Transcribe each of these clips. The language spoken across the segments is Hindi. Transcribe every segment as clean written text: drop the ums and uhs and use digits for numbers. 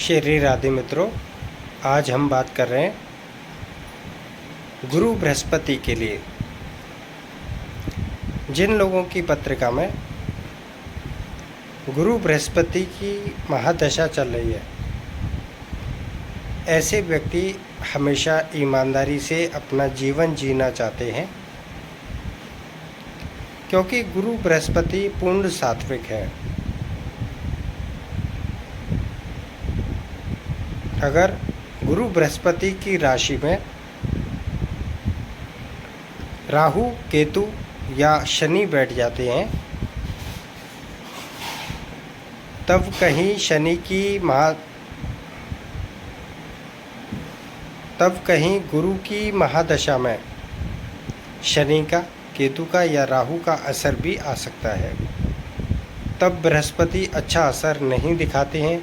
श्री राधे मित्रों, आज हम बात कर रहे हैं गुरु बृहस्पति के लिए। जिन लोगों की पत्रिका में गुरु बृहस्पति की महादशा चल रही है, ऐसे व्यक्ति हमेशा ईमानदारी से अपना जीवन जीना चाहते हैं, क्योंकि गुरु बृहस्पति पूर्ण सात्विक है। अगर गुरु बृहस्पति की राशि में राहु, केतु या शनि बैठ जाते हैं, तब कहीं गुरु की महादशा में शनि का, केतु का या राहु का असर भी आ सकता है। तब बृहस्पति अच्छा असर नहीं दिखाते हैं,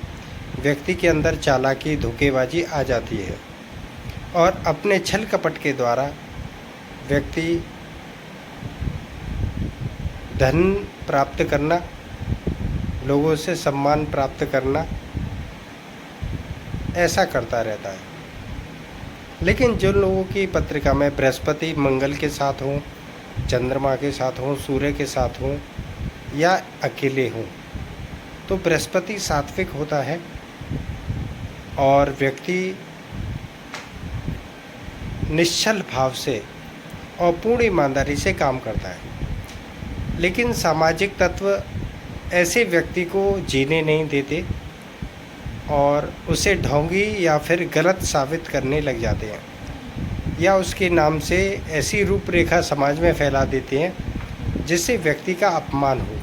व्यक्ति के अंदर चालाकी, धोखेबाजी आ जाती है और अपने छल कपट के द्वारा व्यक्ति धन प्राप्त करना, लोगों से सम्मान प्राप्त करना, ऐसा करता रहता है। लेकिन जो लोगों की पत्रिका में बृहस्पति मंगल के साथ हों, चंद्रमा के साथ हों, सूर्य के साथ हों या अकेले हों, तो बृहस्पति सात्विक होता है और व्यक्ति निश्चल भाव से और पूर्ण ईमानदारी से काम करता है। लेकिन सामाजिक तत्व ऐसे व्यक्ति को जीने नहीं देते और उसे ढोंगी या फिर गलत साबित करने लग जाते हैं, या उसके नाम से ऐसी रूपरेखा समाज में फैला देते हैं जिससे व्यक्ति का अपमान हो।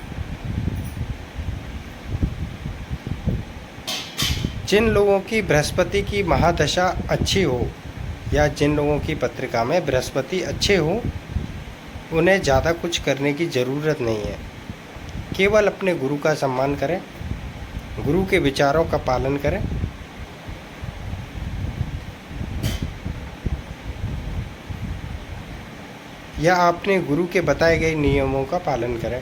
जिन लोगों की बृहस्पति की महादशा अच्छी हो या जिन लोगों की पत्रिका में बृहस्पति अच्छे हो, उन्हें ज़्यादा कुछ करने की ज़रूरत नहीं है। केवल अपने गुरु का सम्मान करें, गुरु के विचारों का पालन करें, या अपने गुरु के बताए गए नियमों का पालन करें।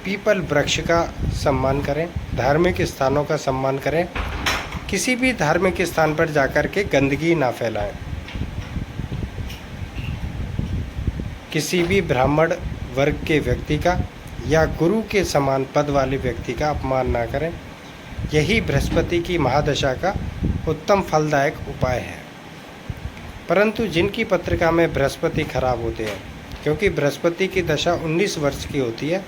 पीपल वृक्ष का सम्मान करें, धार्मिक स्थानों का सम्मान करें। किसी भी धार्मिक स्थान पर जाकर के गंदगी ना फैलाएं। किसी भी ब्राह्मण वर्ग के व्यक्ति का या गुरु के समान पद वाले व्यक्ति का अपमान ना करें। यही बृहस्पति की महादशा का उत्तम फलदायक उपाय है। परंतु जिनकी पत्रिका में बृहस्पति खराब होते हैं, क्योंकि बृहस्पति की दशा 19 वर्ष की होती है,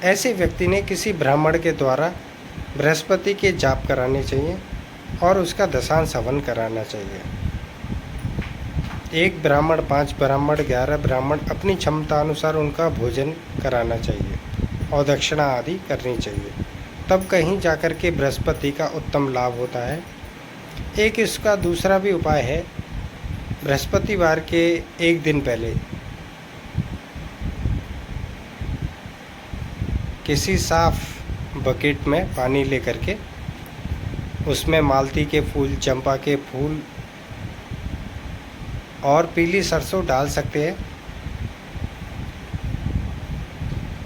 ऐसे व्यक्ति ने किसी ब्राह्मण के द्वारा बृहस्पति के जाप कराने चाहिए और उसका दशांश हवन कराना चाहिए। 1 ब्राह्मण, 5 ब्राह्मण, 11 ब्राह्मण, अपनी क्षमता अनुसार उनका भोजन कराना चाहिए और दक्षिणा आदि करनी चाहिए। तब कहीं जाकर के बृहस्पति का उत्तम लाभ होता है। एक इसका दूसरा भी उपाय है। बृहस्पतिवार के एक दिन पहले किसी साफ बकेट में पानी लेकर के उसमें मालती के फूल, चंपा के फूल और पीली सरसों डाल सकते हैं।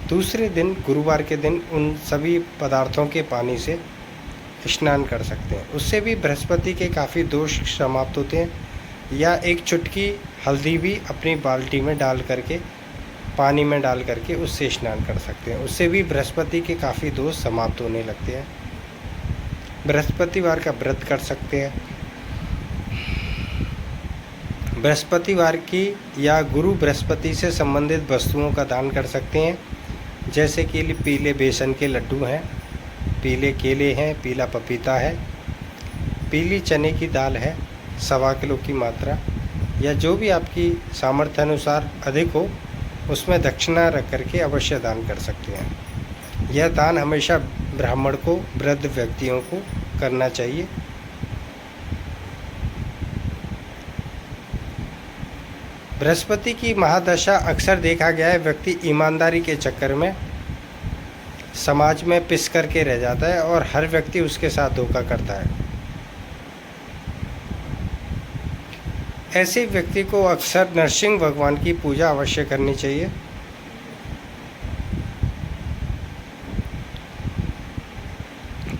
दूसरे दिन, गुरुवार के दिन, उन सभी पदार्थों के पानी से स्नान कर सकते हैं। उससे भी बृहस्पति के काफ़ी दोष समाप्त होते हैं। या एक चुटकी हल्दी भी अपनी बाल्टी में डाल करके, पानी में डाल करके उससे स्नान कर सकते हैं। उससे भी बृहस्पति के काफ़ी दोष समाप्त होने लगते हैं। बृहस्पतिवार का व्रत कर सकते हैं। बृहस्पतिवार की या गुरु बृहस्पति से संबंधित वस्तुओं का दान कर सकते हैं, जैसे कि पीले बेसन के लड्डू हैं, पीले केले हैं, पीला पपीता है, पीली चने की दाल है 1.25 किलो की मात्रा, या जो भी आपकी सामर्थ्य अनुसार अधिक हो, उसमें दक्षिणा रख करके अवश्य दान कर सकते हैं। यह दान हमेशा ब्राह्मण को, वृद्ध व्यक्तियों को करना चाहिए। बृहस्पति की महादशा अक्सर देखा गया है, व्यक्ति ईमानदारी के चक्कर में समाज में पिस करके रह जाता है और हर व्यक्ति उसके साथ धोखा करता है। ऐसे व्यक्ति को अक्सर नरसिंह भगवान की पूजा अवश्य करनी चाहिए।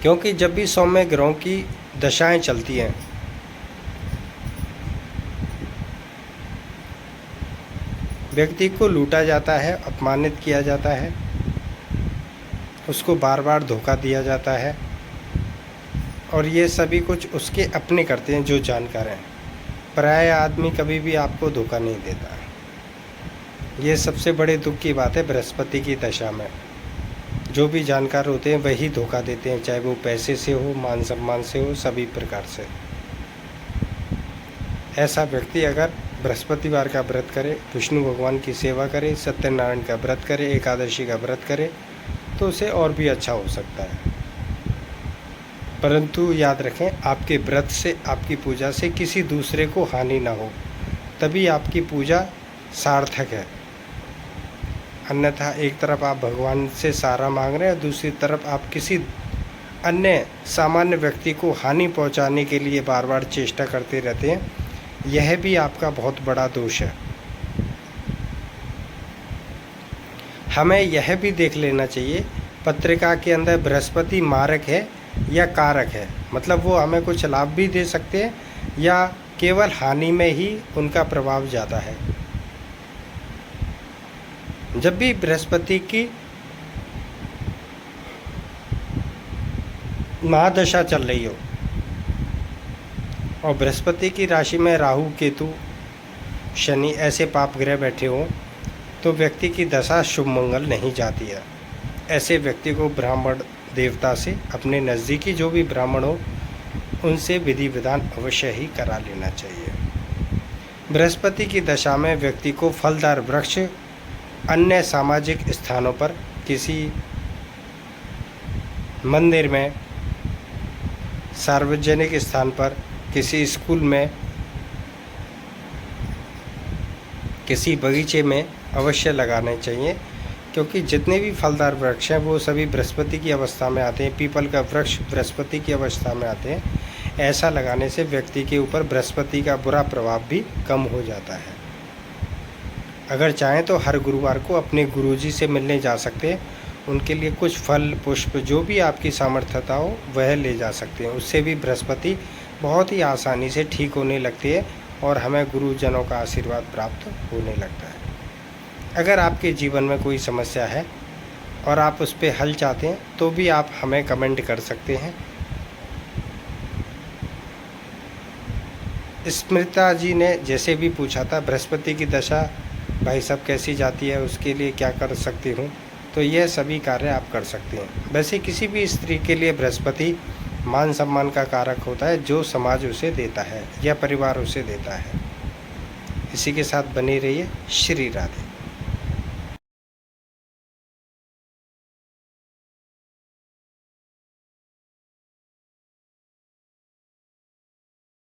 क्योंकि जब भी सौम्य ग्रहों की दशाएं चलती हैं, व्यक्ति को लूटा जाता है, अपमानित किया जाता है, उसको बार बार धोखा दिया जाता है, और ये सभी कुछ उसके अपने करते हैं जो जानकार हैं। पराया आदमी कभी भी आपको धोखा नहीं देता। ये सबसे बड़े दुख की बात है बृहस्पति की दशा में। जो भी जानकार होते हैं वही धोखा देते हैं, चाहे वो पैसे से हो, मान सम्मान से हो, सभी प्रकार से। ऐसा व्यक्ति अगर बृहस्पतिवार का व्रत करे, विष्णु भगवान की सेवा करे, सत्यनारायण का व्रत करे, एकादशी का व्रत करे, तो उसे और भी अच्छा हो सकता है। परंतु याद रखें, आपके व्रत से, आपकी पूजा से किसी दूसरे को हानि ना हो, तभी आपकी पूजा सार्थक है। अन्यथा एक तरफ आप भगवान से सहारा मांग रहे हैं, दूसरी तरफ आप किसी अन्य सामान्य व्यक्ति को हानि पहुंचाने के लिए बार बार चेष्टा करते रहते हैं। यह भी आपका बहुत बड़ा दोष है। हमें यह भी देख लेना चाहिए पत्रिका के अंदर बृहस्पति मारक है या कारक है, मतलब वो हमें कुछ लाभ भी दे सकते हैं या केवल हानि में ही उनका प्रभाव ज़्यादा है। जब भी बृहस्पति की महादशा चल रही हो और बृहस्पति की राशि में राहु, केतु, शनि ऐसे पाप ग्रह बैठे हों, तो व्यक्ति की दशा शुभ मंगल नहीं जाती है। ऐसे व्यक्ति को ब्राह्मण देवता से, अपने नज़दीकी जो भी ब्राह्मण हो, उनसे विधि विधान अवश्य ही करा लेना चाहिए। बृहस्पति की दशा में व्यक्ति को फलदार वृक्ष, अन्य सामाजिक स्थानों पर, किसी मंदिर में, सार्वजनिक स्थान पर, किसी स्कूल में, किसी बगीचे में अवश्य लगाने चाहिए। क्योंकि जितने भी फलदार वृक्ष हैं वो सभी बृहस्पति की अवस्था में आते हैं। पीपल का वृक्ष बृहस्पति की अवस्था में आते हैं। ऐसा लगाने से व्यक्ति के ऊपर बृहस्पति का बुरा प्रभाव भी कम हो जाता है। अगर चाहें तो हर गुरुवार को अपने गुरुजी से मिलने जा सकते हैं। उनके लिए कुछ फल, पुष्प, जो भी आपकी सामर्थ्यता हो वह ले जा सकते हैं। उससे भी बृहस्पति बहुत ही आसानी से ठीक होने लगती है और हमें गुरुजनों का आशीर्वाद प्राप्त होने लगता है। अगर आपके जीवन में कोई समस्या है और आप उस पर हल चाहते हैं तो भी आप हमें कमेंट कर सकते हैं। स्मृता जी ने जैसे भी पूछा था, बृहस्पति की दशा भाई साहब कैसी जाती है, उसके लिए क्या कर सकती हूँ, तो यह सभी कार्य आप कर सकते हैं। वैसे किसी भी स्त्री के लिए बृहस्पति मान सम्मान का कारक होता है, जो समाज उसे देता है या परिवार उसे देता है। इसी के साथ बने रहिए। श्री राधे।